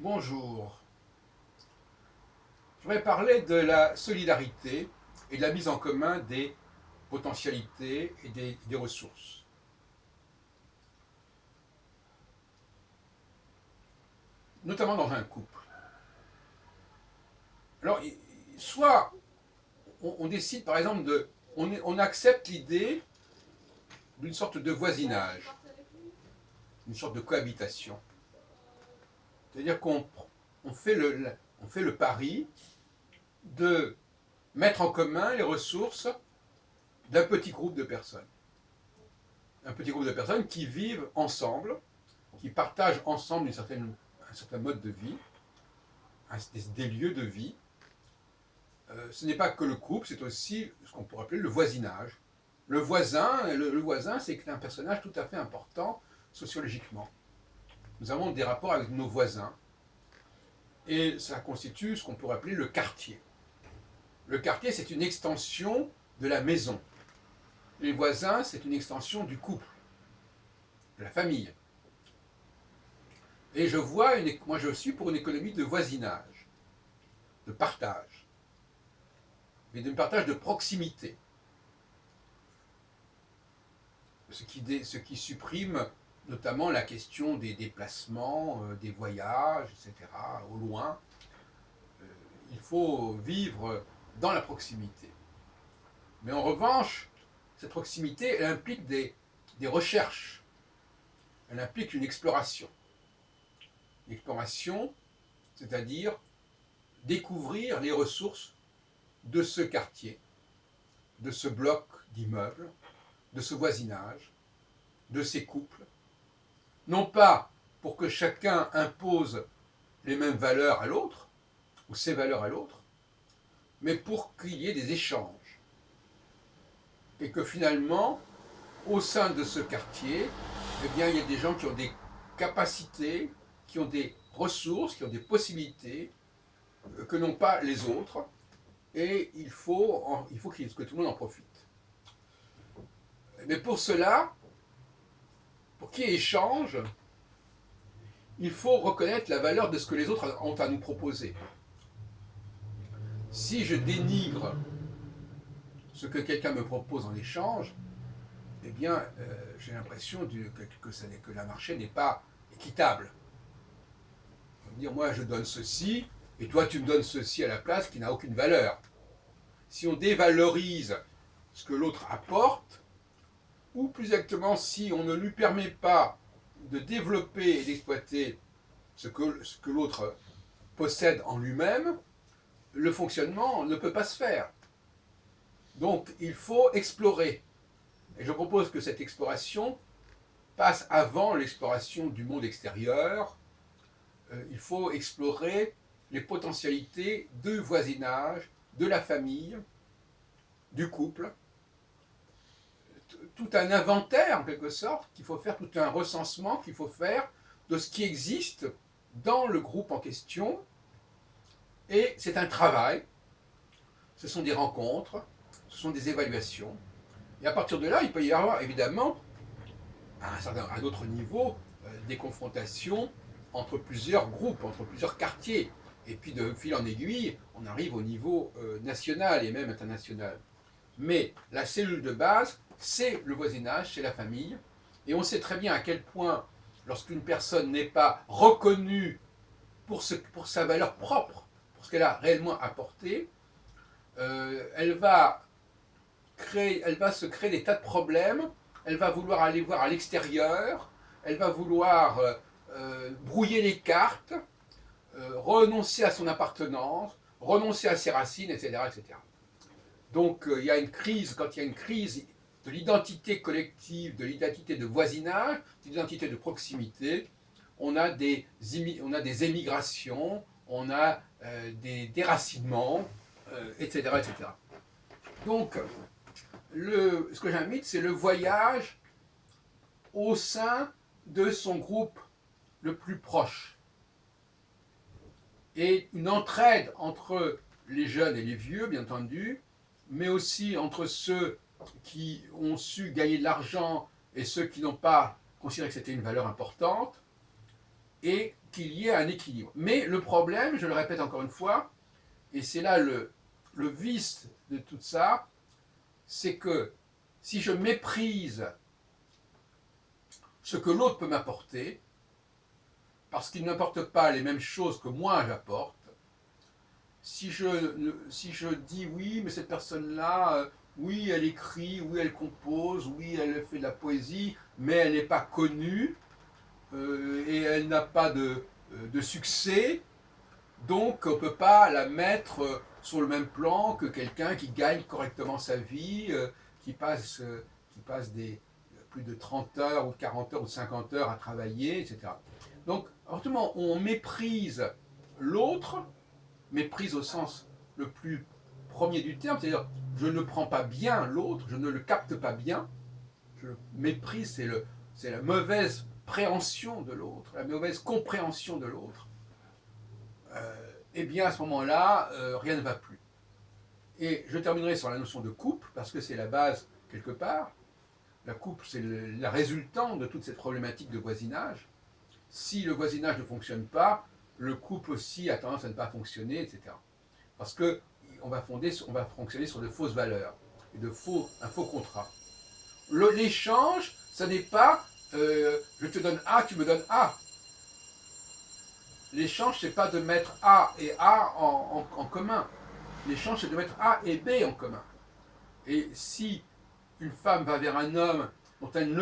Bonjour. Je voudrais parler de la solidarité et de la mise en commun des potentialités et des ressources. Notamment dans un couple. Alors, soit on décide par exemple on accepte l'idée d'une sorte de voisinage, une sorte de cohabitation. C'est-à-dire qu'on fait le pari de mettre en commun les ressources d'un petit groupe de personnes. Un petit groupe de personnes qui vivent ensemble, qui partagent ensemble un certain mode de vie, des lieux de vie. Ce n'est pas que le couple, c'est aussi ce qu'on pourrait appeler le voisinage. Le voisin, c'est un personnage tout à fait important sociologiquement. Nous avons des rapports avec nos voisins et ça constitue ce qu'on pourrait appeler le quartier. Le quartier, c'est une extension de la maison. Les voisins, c'est une extension du couple, de la famille. Et moi je suis pour une économie de voisinage, de partage, mais de partage de proximité. Ce qui supprime notamment la question des déplacements, des voyages, etc., au loin. Il faut vivre dans la proximité. Mais en revanche, cette proximité, elle implique des recherches, elle implique une exploration. L'exploration, c'est-à-dire découvrir les ressources de ce quartier, de ce bloc d'immeubles, de ce voisinage, de ces couples, non pas pour que chacun impose les mêmes valeurs à l'autre, ou ses valeurs à l'autre, mais pour qu'il y ait des échanges. Et que finalement, au sein de ce quartier, eh bien, il y a des gens qui ont des capacités, qui ont des ressources, qui ont des possibilités que n'ont pas les autres, et il faut que tout le monde en profite. Mais pour cela, pour qu'il y ait échange, il faut reconnaître la valeur de ce que les autres ont à nous proposer. Si je dénigre ce que quelqu'un me propose en échange, eh bien, j'ai l'impression que la marché n'est pas équitable. On va me dire, moi, je donne ceci, et toi, tu me donnes ceci à la place qui n'a aucune valeur. Si on dévalorise ce que l'autre apporte, ou plus exactement, si on ne lui permet pas de développer et d'exploiter ce que l'autre possède en lui-même, le fonctionnement ne peut pas se faire. Donc, il faut explorer. Et je propose que cette exploration passe avant l'exploration du monde extérieur. Il faut explorer les potentialités du voisinage, de la famille, du couple. Tout un inventaire, en quelque sorte, qu'il faut faire, tout un recensement qu'il faut faire de ce qui existe dans le groupe en question. Et c'est un travail, ce sont des rencontres, ce sont des évaluations. Et à partir de là, il peut y avoir évidemment, à un autre niveau, des confrontations entre plusieurs groupes, entre plusieurs quartiers. Et puis de fil en aiguille, on arrive au niveau national et même international. Mais la cellule de base, c'est le voisinage, c'est la famille. Et on sait très bien à quel point, lorsqu'une personne n'est pas reconnue pour sa valeur propre, pour ce qu'elle a réellement apporté, elle va se créer des tas de problèmes, elle va vouloir aller voir à l'extérieur, elle va vouloir brouiller les cartes, renoncer à son appartenance, renoncer à ses racines, etc. etc. Donc il y a une crise, quand il y a une crise de l'identité collective, de l'identité de voisinage, de l'identité de proximité, on a des émigrations, on a des déracinements, etc., etc. Donc, ce que j'invite, c'est le voyage au sein de son groupe le plus proche. Et une entraide entre les jeunes et les vieux, bien entendu, mais aussi entre ceux qui ont su gagner de l'argent et ceux qui n'ont pas considéré que c'était une valeur importante, et qu'il y ait un équilibre. Mais le problème, je le répète encore une fois, et c'est là le vice de tout ça, c'est que si je méprise ce que l'autre peut m'apporter, parce qu'il n'apporte pas les mêmes choses que moi j'apporte, si je dis oui, mais cette personne-là, oui, elle écrit, oui, elle compose, oui, elle fait de la poésie, mais elle n'est pas connue et elle n'a pas de succès, donc on ne peut pas la mettre sur le même plan que quelqu'un qui gagne correctement sa vie, qui passe plus de 30 heures ou 40 heures ou 50 heures à travailler, etc. Donc, à partir du moment où on méprise l'autre, méprise au sens le plus premier du terme, c'est-à-dire je ne prends pas bien l'autre, je ne le capte pas bien, je le méprise, c'est la mauvaise préhension de l'autre, la mauvaise compréhension de l'autre, eh bien à ce moment-là, rien ne va plus. Et je terminerai sur la notion de couple, parce que c'est la base quelque part. La couple, c'est la résultante de toute cette problématique de voisinage. Si le voisinage ne fonctionne pas, le couple aussi a tendance à ne pas fonctionner, etc. Parce que on va fonctionner sur de fausses valeurs et un faux contrat. L'échange, ça n'est pas je te donne A, tu me donnes A. L'échange, c'est pas de mettre A et A en commun. L'échange, c'est de mettre A et B en commun. Et si une femme va vers un homme dont elle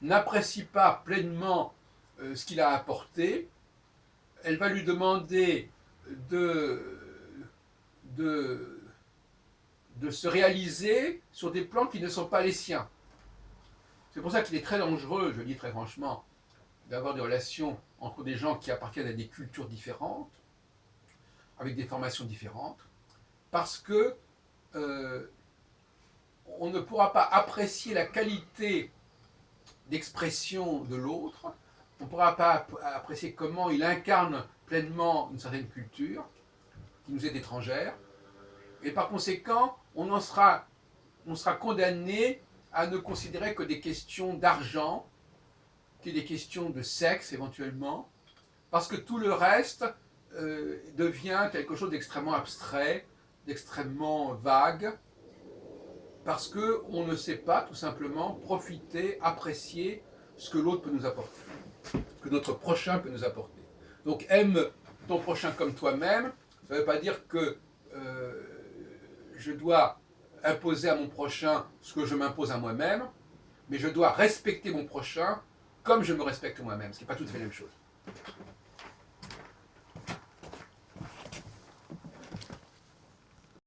n'apprécie pas pleinement ce qu'il a apporté, elle va lui demander de, de, de se réaliser sur des plans qui ne sont pas les siens. C'est pour ça qu'il est très dangereux, je le dis très franchement, d'avoir des relations entre des gens qui appartiennent à des cultures différentes, avec des formations différentes, parce que on ne pourra pas apprécier la qualité d'expression de l'autre, on ne pourra pas apprécier comment il incarne pleinement une certaine culture qui nous est étrangère, et par conséquent, on sera condamné à ne considérer que des questions d'argent, que des questions de sexe éventuellement, parce que tout le reste devient quelque chose d'extrêmement abstrait, d'extrêmement vague, parce qu'on ne sait pas tout simplement profiter, apprécier ce que l'autre peut nous apporter, que notre prochain peut nous apporter. Donc aime ton prochain comme toi-même, ça ne veut pas dire que je dois imposer à mon prochain ce que je m'impose à moi-même, mais je dois respecter mon prochain comme je me respecte moi-même, ce qui n'est pas tout à fait la même chose.